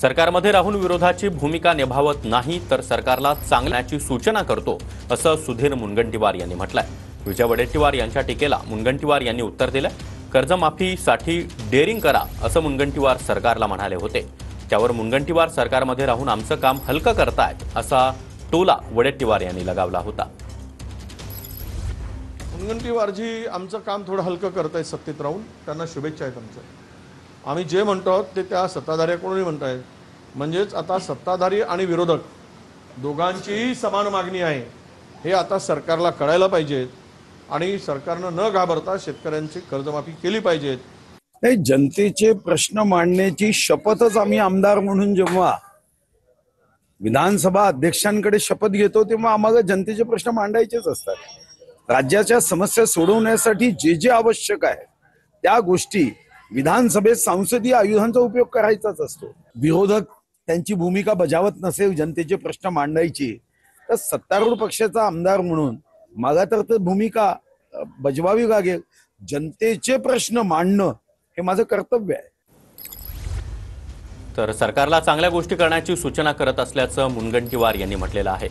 सरकारमध्ये राहून विरोधाची भूमिका निभावत नाही तर सरकारला चांगल्याची सूचना करतो, असं सुधीर मुनगंटीवार यांनी म्हटलंय। विजय वडेट्टीवार यांच्या टीकेला मुनगंटीवार यांनी उत्तर दिलं। कर्जमाफीसाठी डेअरिंग करा असं मुनगंटीवार सरकारला म्हणाले होते। त्यावर मुनगंटीवार सरकारमध्ये राहून आमचं काम हलकं करतायत असा टोला वडेट्टीवार यांनी लगावला होता। मुनगंटीवारजी आमचं काम थोडं हलकं करतायत सत्तेत राहून, त्यांना शुभेच्छा आहेत आमच्या। आम्ही जे म्हणतो ते त्या सत्ताधाऱ्याकडूनही म्हणतायत, म्हणजेच आता सत्ताधारी आणि विरोधक दोघांचीही समान मागणी आहे हे आता सरकारला कळायला पाहिजे आणि सरकारनं न घाबरता शेतकऱ्यांची कर्जमाफी केली पाहिजे। नाही, जनतेचे प्रश्न मांडण्याची शपथच आम्ही आमदार म्हणून जेव्हा विधानसभा अध्यक्षांकडे शपथ घेतो तेव्हा आम्हाला जनतेचे प्रश्न मांडायचेच असतात। राज्याच्या समस्या सोडवण्यासाठी जे जे आवश्यक आहे त्या गोष्टी विधानसभेत संसदीय आयुधांचा उपयोग करायचाच असतो। विरोधक त्यांची भूमिका बजावत नसेल जनतेचे प्रश्न मांडायची तर सत्तारूढ पक्षाचा आमदार म्हणून मला तर भूमिका बजवावी लागेल। जनतेचे प्रश्न मांडणं हे माझं कर्तव्य आहे। तर सरकारला चांगल्या गोष्टी करण्याची सूचना करत असल्याचं मुनगंटीवार यांनी म्हटलेलं आहे।